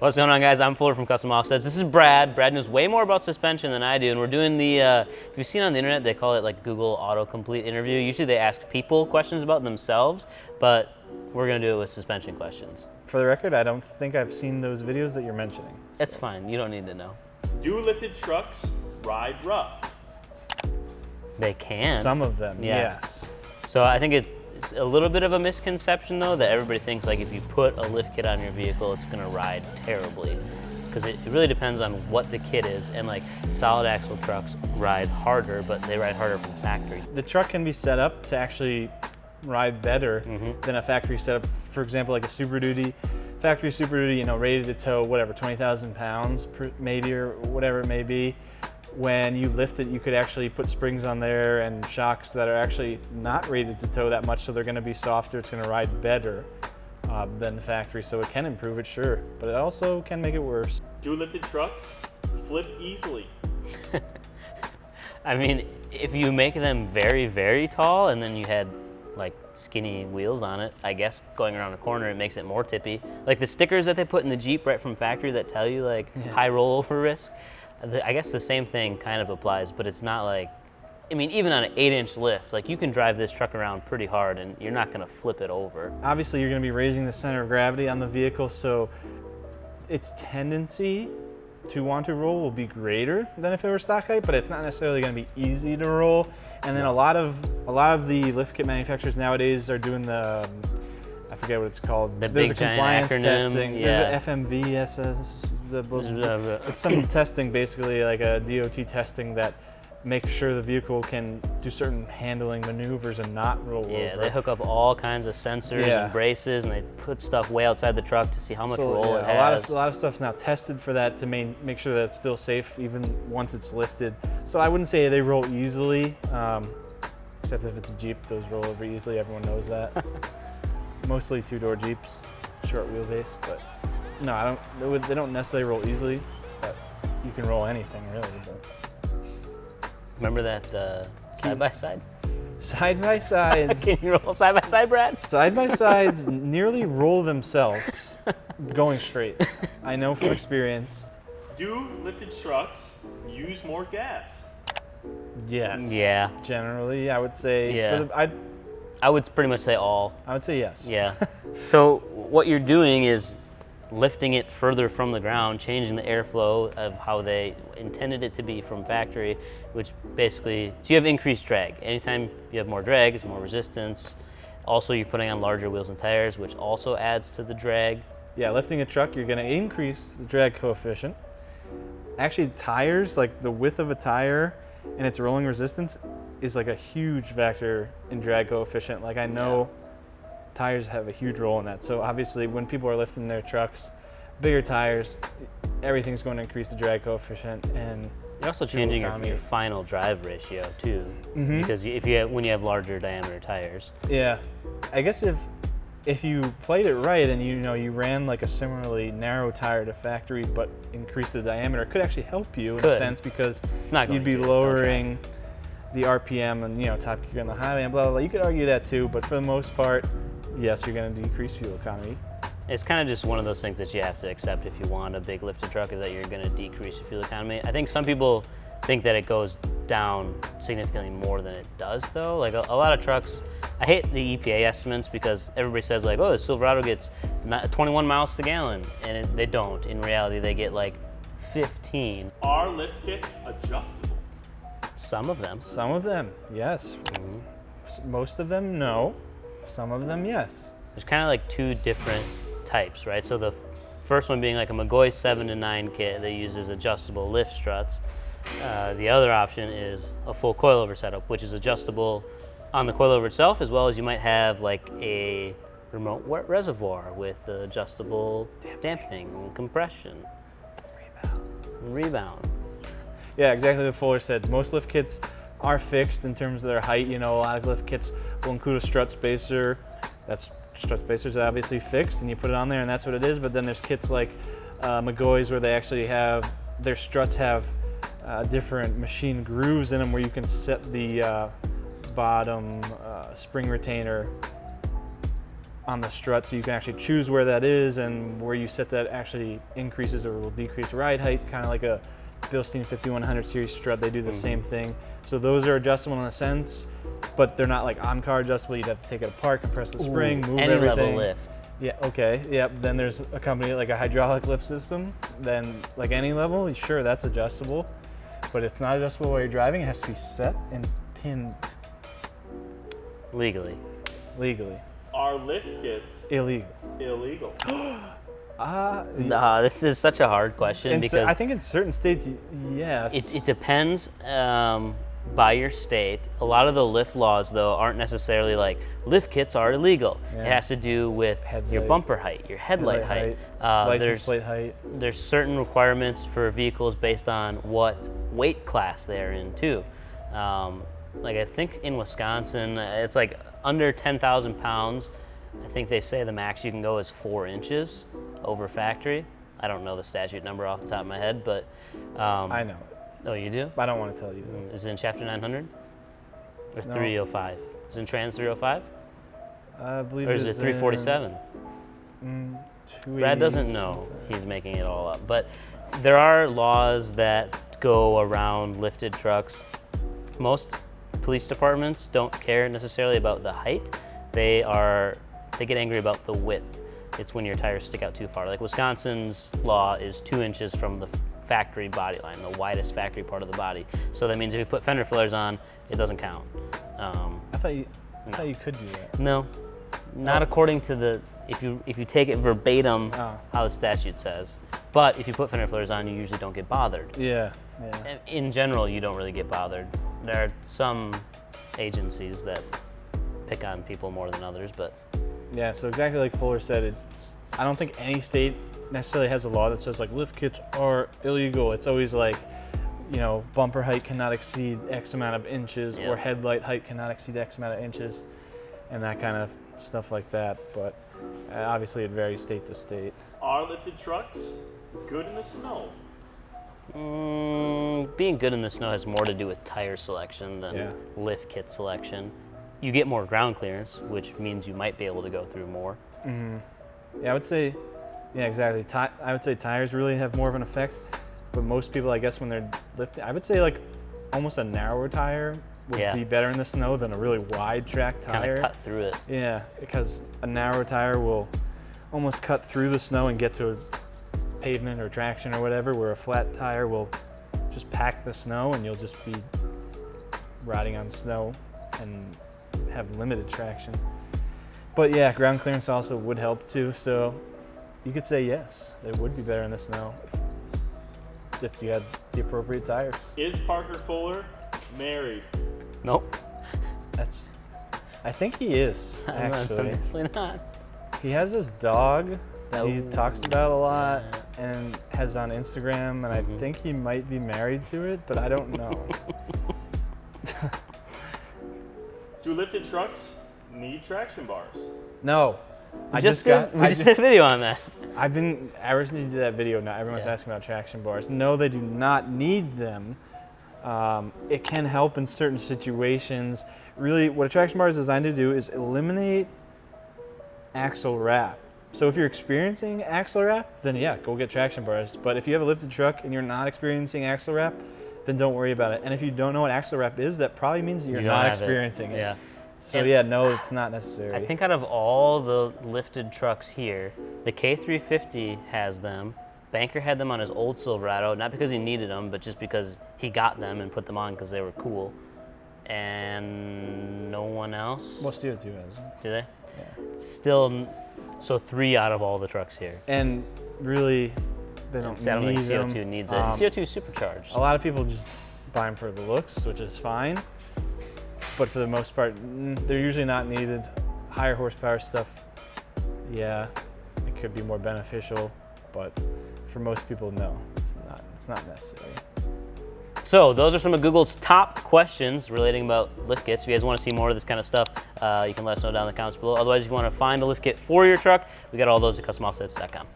What's going on, guys? I'm Fuller from Custom Offsets. This is Brad. Brad knows way more about suspension than I do, and we're doing the, if you've seen on the internet, they call it like Google autocomplete interview. Usually they ask people questions about themselves, but we're gonna do it with suspension questions. For the record, I don't think I've seen those videos that you're mentioning. It's fine, you don't need to know. Do lifted trucks ride rough? They can. Some of them, Yeah. yes. So I think it's a little bit of a misconception though, that everybody thinks like if you put a lift kit on your vehicle, it's gonna ride terribly. Because it really depends on what the kit is, and like solid axle trucks ride harder, but they ride harder from factory. The truck can be set up to actually ride better than a factory setup. For example, like a Super Duty, factory Super Duty, you know, rated to tow whatever, 20,000 pounds maybe, or whatever it may be. When you lift it, you could actually put springs on there and shocks that are actually not rated to tow that much, so they're going to be softer. It's going to ride better than the factory, so it can improve it, sure, but it also can make it worse. Do lifted trucks flip easily? I mean, if you make them very, very tall and then you had like skinny wheels on it, I guess going around a corner, it makes it more tippy. Like the stickers that they put in the Jeep right from factory that tell you like high rollover risk, I guess the same thing kind of applies, but it's not like, I mean, even on an 8-inch lift, like you can drive this truck around pretty hard and you're not gonna flip it over. Obviously, you're going to be raising the center of gravity on the vehicle, so its tendency to want to roll will be greater than if it were stock height, but it's not necessarily going to be easy to roll. And then a lot of the lift kit manufacturers nowadays are doing the, I forget what it's called. There's a giant acronym. Testing. Yeah. There's an FMVSS. It's some testing, basically like a DOT testing that makes sure the vehicle can do certain handling maneuvers and not roll over. Yeah, they hook up all kinds of sensors and braces, and they put stuff way outside the truck to see how much roll it has. A lot of stuff's now tested for that to make sure that it's still safe even once it's lifted. So I wouldn't say they roll easily, except if it's a Jeep, those roll over easily. Everyone knows that. Mostly two-door Jeeps, short wheelbase, but no, they don't necessarily roll easily, but you can roll anything really. But. Remember that side-by-side? Side-by-sides. Can you roll side-by-side, Brad? Side-by-sides nearly roll themselves going straight. I know from experience. Do lifted trucks use more gas? Yes. Yeah. Generally, I would say. Yeah. I would pretty much say all. I would say yes. Yeah. So what you're doing is lifting it further from the ground, changing the airflow of how they intended it to be from factory, which basically, so you have increased drag. Anytime you have more drag, it's more resistance. Also, you're putting on larger wheels and tires, which also adds to the drag. Yeah, lifting a truck, you're gonna increase the drag coefficient. Actually, tires, like the width of a tire and its rolling resistance is like a huge factor in drag coefficient. Like I know tires have a huge role in that. So obviously when people are lifting their trucks, bigger tires, everything's going to increase the drag coefficient, and you're also changing your final drive ratio too, because when you have larger diameter tires. Yeah, I guess if you played it right and you ran like a similarly narrow tire to factory but increased the diameter, it could actually help you in a sense, because it's not you'd be lowering the RPM and top gear on the highway and blah, blah, blah. You could argue that too, but for the most part, yes, you're going to decrease fuel economy. It's kind of just one of those things that you have to accept if you want a big lifted truck, is that you're going to decrease your fuel economy. I think some people think that it goes down significantly more than it does though. Like a lot of trucks, I hate the EPA estimates because everybody says like, oh, the Silverado gets 21 miles to the gallon, and they don't. In reality, they get like 15. Are lift kits adjustable? Some of them. Some of them, yes. Most of them, no. Some of them, yes. There's kind of like two different types, right? So the first one being like a McGoy 7 to 9 kit that uses adjustable lift struts. The other option is a full coilover setup, which is adjustable on the coilover itself, as well as you might have like a remote reservoir with adjustable dampening and compression. Rebound. Yeah, exactly what Fuller said. Most lift kits are fixed in terms of their height. A lot of lift kits will include a strut spacer. Strut spacers are obviously fixed, and you put it on there, and that's what it is. But then there's kits like McGoy's where they actually have, their struts have different machine grooves in them where you can set the bottom spring retainer on the strut, so you can actually choose where that is, and where you set that actually increases or will decrease ride height, kind of like a Bilstein 5100 series strut. They do the same thing. So those are adjustable in a sense, but they're not like on-car adjustable. You'd have to take it apart, compress the spring, move Any everything. level lift. Yeah, okay, yep. Then there's a company like a hydraulic lift system. Then like any level, sure, that's adjustable, but it's not adjustable while you're driving. It has to be set and pinned Legally. legally. Are lift kits Illegal. illegal? This is such a hard question because I think in certain states, yes. it depends by your state. A lot of the lift laws, though, aren't necessarily like lift kits are illegal. Yeah. It has to do with your Headlight. bumper height, your headlight height. License plate height. There's certain requirements for vehicles based on what weight class they're in too. Like I think in Wisconsin, it's like under 10,000 pounds. I think they say the max you can go is 4 inches over factory. I don't know the statute number off the top of my head, but I know. oh, you do? I don't want to tell you. Is it in Chapter 900 or No. 305? Is it in Trans 305 I believe or is it it's 347? in, Brad 280 doesn't know. He's making it all up. But there are laws that go around lifted trucks. Most police departments don't care necessarily about the height. They get angry about the width. It's when your tires stick out too far. Like Wisconsin's law is 2 inches from the factory body line, the widest factory part of the body. So that means if you put fender flares on, it doesn't count. I thought you could do that. No, not according to the, if you take it verbatim Oh. how the statute says. But if you put fender flares on, you usually don't get bothered. Yeah. In general, you don't really get bothered. There are some agencies that pick on people more than others, but Yeah, so exactly like Fuller said, I don't think any state necessarily has a law that says like lift kits are illegal. It's always like, bumper height cannot exceed X amount of inches, Yeah. or headlight height cannot exceed X amount of inches, and that kind of stuff like that. But obviously it varies state to state. Are lifted trucks good in the snow? being good in the snow has more to do with tire selection than Yeah. lift kit selection. You get more ground clearance, which means you might be able to go through more. Yeah, I would say, yeah, exactly. I would say tires really have more of an effect, but most people, I guess, when they're lifting, I would say like almost a narrower tire would Yeah. be better in the snow than a really wide track Kind tire. of cut through it. Yeah, because a narrow tire will almost cut through the snow and get to a pavement or traction or whatever, where a flat tire will just pack the snow and you'll just be riding on snow and have limited traction. But yeah, ground clearance also would help too, so you could say yes, it would be better in the snow if you had the appropriate tires. Is Parker Fuller married? Nope. I think he is, I'm actually. definitely not. He has this dog that he Oh. talks about a lot and has on Instagram, and I think he might be married to it, but I don't know. Do lifted trucks need traction bars? No. We just did a video on that. I've been, ever since you did that video, now everyone's Yeah. asking about traction bars. No, they do not need them. It can help in certain situations. Really, what a traction bar is designed to do is eliminate axle wrap. So if you're experiencing axle wrap, then yeah, go get traction bars. But if you have a lifted truck and you're not experiencing axle wrap, then don't worry about it. And if you don't know what axle wrap is, that probably means that you're You don't not have it. experiencing it. Yeah. So And yeah, no, it's not necessary. I think out of all the lifted trucks here, the K350 has them. Banker had them on his old Silverado, not because he needed them, but just because he got them and put them on because they were cool. And no one else, Well, CO2 has them. do they? Yeah. Still, so 3 out of all the trucks here. And really, they don't I don't need think CO2 them. needs it. CO2 is supercharged. A lot of people just buy them for the looks, which is fine. But for the most part, they're usually not needed. Higher horsepower stuff, yeah, it could be more beneficial. But for most people, no, it's not necessary. So those are some of Google's top questions relating about lift kits. If you guys want to see more of this kind of stuff, you can let us know down in the comments below. Otherwise, if you want to find a lift kit for your truck, we got all those at customoffsets.com.